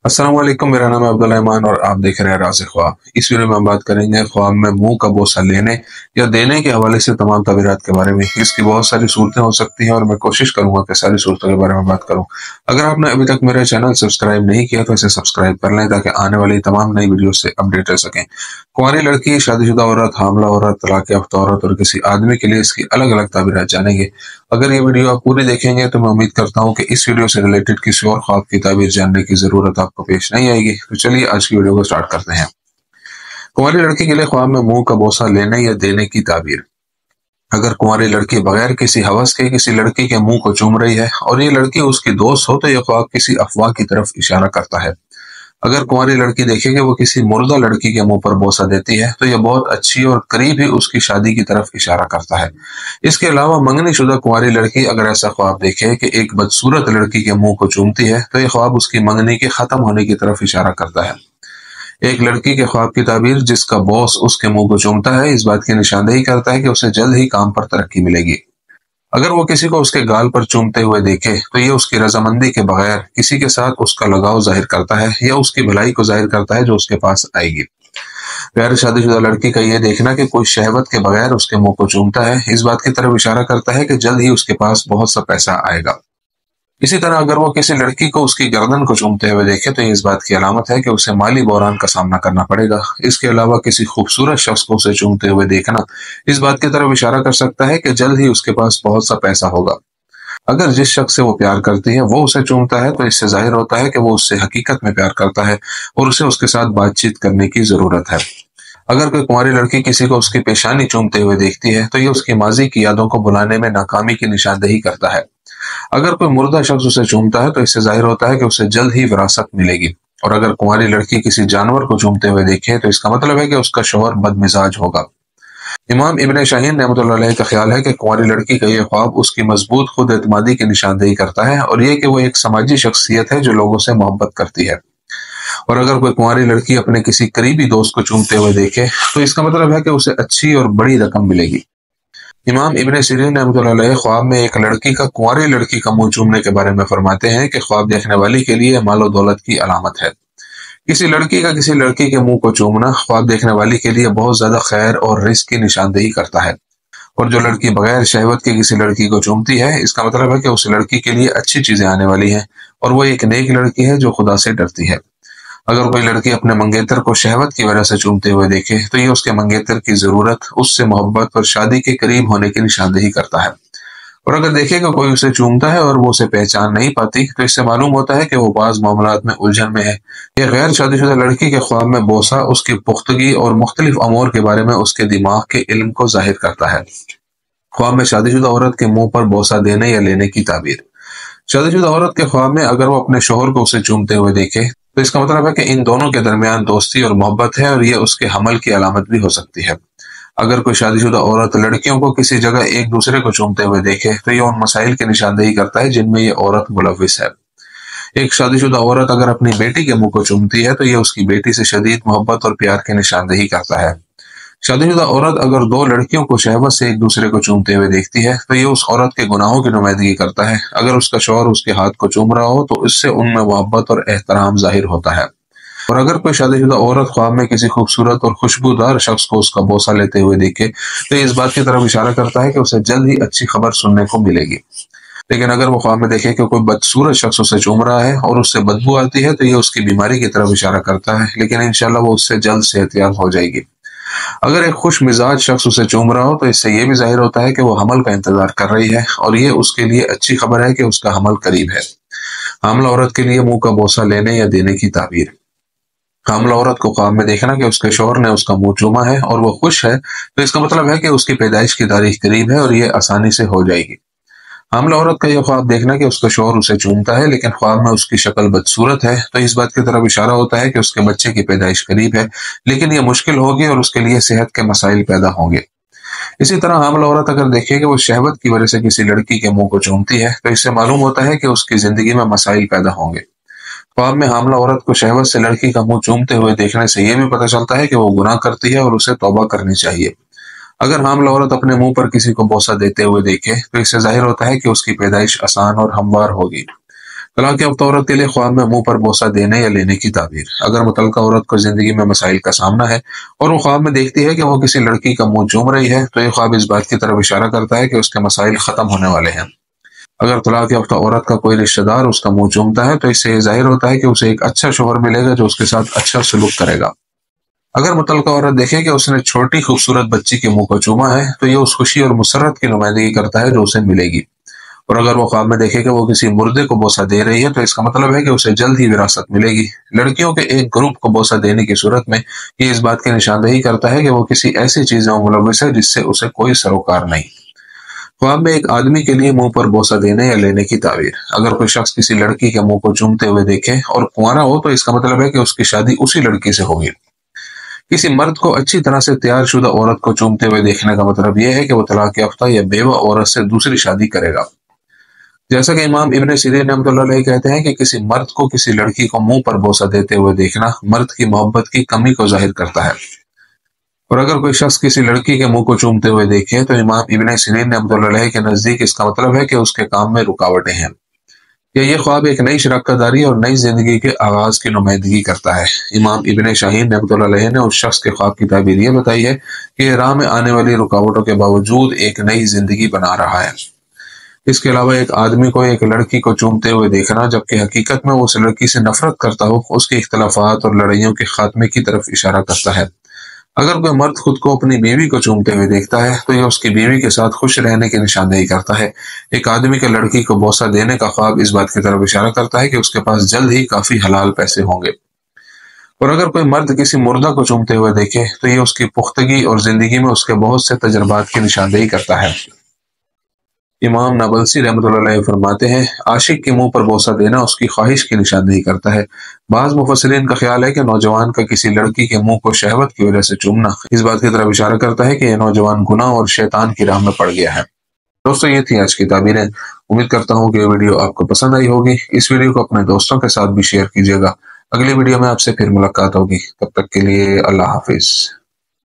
अस्सलाम वालेकुम। मेरा नाम है अब्दुल रहमान और आप देख रहे हैं राज़ ख्वाब। इस वीडियो में हम बात करेंगे ख्वाब में मुंह का बोसा लेने या देने के हवाले से तमाम तबीरात के बारे में। इसकी बहुत सारी सूरतें हो सकती हैं और मैं कोशिश करूंगा कि सारी सूरतों के बारे में बात करूं। अगर आपने अभी तक मेरा चैनल सब्सक्राइब नहीं किया तो इसे सब्सक्राइब कर लें ताकि आने वाली तमाम नई वीडियो से अपडेट रह सकें। कुंवारी लड़की, शादीशुदा औरत, हामला औरत, तलाक याफ्ता औरत और किसी आदमी के लिए इसकी अलग अलग तबीरात जानेंगे। अगर ये वीडियो आप पूरी देखेंगे तो मैं उम्मीद करता हूँ कि इस वीडियो से रिलेटेड किसी और ख्वाब की ताबीर जानने की जरूरत आपको पेश नहीं आएगी। तो चलिए आज की वीडियो को स्टार्ट करते हैं। कुंवारी लड़की के लिए ख्वाब में मुंह का बोसा लेने या देने की ताबीर। अगर कुंवारी लड़की बगैर किसी हवस के किसी लड़की के मुंह को चूम रही है और ये लड़की उसकी दोस्त हो तो यह ख्वाब किसी अफवाह की तरफ इशारा करता है। अगर कुंवारी लड़की देखे कि वो किसी मुर्दा लड़की के मुंह पर बोसा देती है तो यह बहुत अच्छी और करीब ही उसकी शादी की तरफ इशारा करता है। इसके अलावा मंगनी शुदा कुंवारी लड़की अगर ऐसा ख्वाब देखे कि एक बदसूरत लड़की के मुंह को चूमती है तो यह ख्वाब उसकी मंगनी के खत्म होने की तरफ इशारा करता है। एक लड़की के ख्वाब की ताबीर जिसका बॉस उसके मुंह को चूमता है इस बात की निशानदेही करता है कि उसे जल्द ही काम पर तरक्की मिलेगी। अगर वो किसी को उसके गाल पर चूमते हुए देखे तो ये उसकी रजामंदी के बगैर किसी के साथ उसका लगाव जाहिर करता है या उसकी भलाई को जाहिर करता है जो उसके पास आएगी। गैर शादीशुदा लड़की का यह देखना कि कोई शहवत के बगैर उसके मुंह को चूमता है इस बात की तरफ इशारा करता है कि जल्द ही उसके पास बहुत सा पैसा आएगा। इसी तरह अगर वो किसी लड़की को उसकी गर्दन को चूमते हुए देखे तो ये इस बात की अलामत है कि उसे माली बहरान का सामना करना पड़ेगा। इसके अलावा किसी खूबसूरत शख्स को उसे चूमते हुए देखना इस बात की तरफ इशारा कर सकता है कि जल्द ही उसके पास बहुत सा पैसा होगा। अगर जिस शख्स से वो प्यार करती है वो उसे चूमता है तो इससे जाहिर होता है कि वो उससे हकीकत में प्यार करता है और उसे उसके साथ बातचीत करने की जरूरत है। अगर कोई कुंवारी लड़की किसी को उसकी पेशानी चूमते हुए देखती है तो ये उसकी माजी की यादों को बुलाने में नाकामी की निशानदेही करता है। अगर कोई मुर्दा शख्स उसे चूमता है तो इससे जाहिर होता है कि उसे जल्द ही विरासत मिलेगी। और अगर कुंवारी लड़की किसी जानवर को चूमते हुए देखे तो इसका मतलब है कि उसका शौहर बदमिजाज होगा। इमाम इब्न शाहीन रहमतुल्लाह अलैह का ख्याल है कि कुंवारी लड़की का यह ख्वाब उसकी मजबूत खुद एतमादी की निशानदेही करता है और यह कि वो एक समाजी शख्सियत है जो लोगों से मोहब्बत करती है। और अगर कोई कुंवारी लड़की अपने किसी करीबी दोस्त को चूमते हुए देखे तो इसका मतलब है कि उसे अच्छी और बड़ी रकम मिलेगी। इमाम इब्न सीरीन रहमतुल्लाह अलैह ख्वाब में एक लड़की का कुंवारी लड़की का मुंह चूमने के बारे में फरमाते हैं कि ख्वाब देखने वाली के लिए मालो दौलत की अलामत है। किसी लड़की का किसी लड़की के मुंह को चूमना ख्वाब देखने वाली के लिए बहुत ज्यादा खैर और रिस्क की निशानदेही करता है। और जो लड़की बगैर शहवत के किसी लड़की को चूमती है इसका मतलब है कि उस लड़की के लिए अच्छी चीजें आने वाली हैं और वो एक नेक लड़की है जो खुदा से डरती है। अगर कोई लड़की अपने मंगेतर को शहवत की वजह से चूमते हुए देखे तो ये उसके मंगेतर की जरूरत, उससे मोहब्बत और शादी के करीब होने की निशानदेही करता है। और अगर देखे कि कोई उसे चूमता है और वो उसे पहचान नहीं पाती तो इससे मालूम होता है कि वो बाज मामलात में उलझन में है। यह गैर शादीशुदा लड़की के ख्वाब में बोसा उसकी पुख्तगी और मुख्तलिफ अमूर के बारे में उसके दिमाग के इल्म को जाहिर करता है। ख्वाब में शादीशुदा औरत के मुंह पर बोसा देने या लेने की ताबीर। शादीशुदा औरत के ख्वाब में अगर वो अपने शोहर को उसे चूमते हुए देखे तो इसका मतलब है कि इन दोनों के दरमियान दोस्ती और मोहब्बत है और ये उसके हमल की अलामत भी हो सकती है। अगर कोई शादीशुदा औरत लड़कियों को किसी जगह एक दूसरे को चूमते हुए देखे तो ये उन मसाइल की निशानदेही करता है जिनमें ये औरत मुलविस है। एक शादीशुदा औरत अगर अपनी बेटी के मुंह को चूमती है तो ये उसकी बेटी से शदीद मोहब्बत और प्यार की निशानदेही करता है। शादीशुदा औरत अगर दो लड़कियों को शहवत से एक दूसरे को चूमते हुए देखती है तो ये उस औरत के गुनाहों की नुमाइंदगी करता है। अगर उसका शौहर उसके हाथ को चूम रहा हो तो इससे उनमें मोहब्बत और एहतराम जाहिर होता है। और अगर कोई शादीशुदा औरत ख्वाब में किसी खूबसूरत और खुशबूदार शख्स को उसका बोसा लेते हुए देखे तो ये इस बात की तरफ इशारा करता है कि उसे जल्द ही अच्छी खबर सुनने को मिलेगी। लेकिन अगर वो ख्वाब में देखे कि कोई बदसूरत शख्स उसे चूम रहा है और उससे बदबू आती है तो ये उसकी बीमारी की तरफ इशारा करता है, लेकिन इंशाल्लाह वो उससे जल्द सेहतयाब हो जाएगी। अगर एक खुश मिजाज शख्स उसे चूम रहा हो तो इससे यह भी जाहिर होता है कि वो हमल का इंतजार कर रही है और ये उसके लिए अच्छी खबर है कि उसका हमल करीब है। हामला औरत के लिए मुंह का बोसा लेने या देने की ताबीर। हामला औरत को ख्वाब में देखना कि उसके शौहर ने उसका मुंह चूमा है और वो खुश है तो इसका मतलब है कि उसकी पैदाइश की तारीख करीब है और ये आसानी से हो जाएगी। हामला औरत का यह ख्वाब देखना कि उसका शौहर उसे चूमता है लेकिन ख्वाब में उसकी शक्ल बदसूरत है तो इस बात की तरफ इशारा होता है कि उसके बच्चे की पैदाइश करीब है, लेकिन यह मुश्किल होगी और उसके लिए सेहत के मसाइल पैदा होंगे। इसी तरह हामला औरत अगर देखे कि वो शहवत की वजह से किसी लड़की के मुंह को चूमती है तो इससे मालूम होता है कि उसकी जिंदगी में मसाइल पैदा होंगे। ख्वाब में हामला औरत को शहवत से लड़की का मुंह चूमते हुए देखने से यह भी पता चलता है कि वो गुनाह करती है और उसे तौबा करनी चाहिए। अगर हामला औरत अपने मुंह पर किसी को बोसा देते हुए देखे तो इससे जाहिर होता है कि उसकी पैदाइश आसान और हमवार होगी। तलाक याफ्ता औरत के लिए ख्वाब में मुंह पर बोसा देने या लेने की ताबीर। अगर मुतल्लका औरत को जिंदगी में मसाइल का सामना है और वो ख्वाब में देखती है कि वो किसी लड़की का मुंह चूम रही है, तो ये ख्वाब इस बात की तरफ इशारा करता है कि उसके मसाइल खत्म होने वाले हैं। अगर तलाक याफ्ता औरत का कोई रिश्तेदार उसका मुंह चूमता है, तो इससे ये जाहिर होता है कि उसे एक अच्छा शोहर मिलेगा जो उसके साथ अच्छा सलूक करेगा। अगर मुतल्लका औरत देखे कि उसने छोटी खूबसूरत बच्ची के मुंह को चूमा है, तो ये उस खुशी और मुसर्रत की नुमाइंदगी करता है जो उसे मिलेगी। और अगर वो ख्वाब में देखे कि वो किसी मुर्दे को बोसा दे रही है, तो इसका मतलब है कि उसे जल्द ही विरासत मिलेगी। लड़कियों के एक ग्रुप को बोसा देने की सूरत में ये इस बात की निशानदेही करता है कि वो किसी ऐसी चीज में मुलविस है जिससे उसे कोई सरोकार नहीं। ख्वाब में एक आदमी के लिए मुंह पर बोसा देने या लेने की ताबीर। अगर कोई शख्स किसी लड़की के मुंह को चूमते हुए देखे और कुंवारा हो, तो इसका मतलब है कि उसकी शादी उसी लड़की से होगी। किसी मर्द को अच्छी तरह से तैयार शुदा औरत को चूमते हुए देखने का मतलब यह है कि वो तलाक याफ्ता या बेवा औरत से दूसरी शादी करेगा। जैसा कि इमाम इब्न सीरीन रहमतुल्लाह अलैह कहते हैं कि किसी मर्द को किसी लड़की को मुंह पर बोसा देते हुए देखना मर्द की मोहब्बत की कमी को जाहिर करता है। और अगर कोई शख्स किसी लड़की के मुंह को चूमते हुए देखे, तो इमाम इब्न सीरीन रहमतुल्लाह अलैह के नजदीक इसका मतलब है कि उसके काम में रुकावटें हैं, या ये ख्वाब एक नई शराकतदारी और नई जिंदगी के आगाज की नुमाइंदगी करता है। इमाम इब्न शाहीन रहमतुल्लाह अलैह ने उस शख्स के ख्वाब की ताबीर ये बताई है कि राह में आने वाली रुकावटों के बावजूद एक नई जिंदगी बना रहा है। इसके अलावा एक आदमी को एक लड़की को चूमते हुए देखना, जबकि हकीकत में वो उस लड़की से नफरत करता हो, उसके इख्तलाफात और लड़ाइयों के खात्मे की तरफ इशारा करता है। अगर कोई मर्द खुद को अपनी बीवी को चूमते हुए देखता है, तो यह उसकी बीवी के साथ खुश रहने की निशानदेही करता है। एक आदमी के लड़की को बोसा देने का ख्वाब इस बात की तरफ इशारा करता है कि उसके पास जल्द ही काफी हलाल पैसे होंगे। और अगर कोई मर्द किसी मुर्दा को चूमते हुए देखे, तो यह उसकी पुख्तगी और जिंदगी में उसके बहुत से तजर्बात की निशानदेही करता है। इमाम नाबलसी रहमतुल्लाह अलैह फरमाते हैं, आशिक के मुंह पर बोसा देना उसकी ख्वाहिश की निशानदेही करता है। बाज़ मुफस्सिरीन का ख्याल है कि नौजवान का किसी लड़की के मुंह को शहवत की वजह से चूमना इस बात की तरफ इशारा करता है कि यह नौजवान गुनाह और शैतान की राह में पड़ गया है। दोस्तों, ये थी आज की ताबीरें। उम्मीद करता हूँ कि ये वीडियो आपको पसंद आई होगी। इस वीडियो को अपने दोस्तों के साथ भी शेयर कीजिएगा। अगली वीडियो में आपसे फिर मुलाकात होगी। तब तक के लिए अल्लाह हाफिज।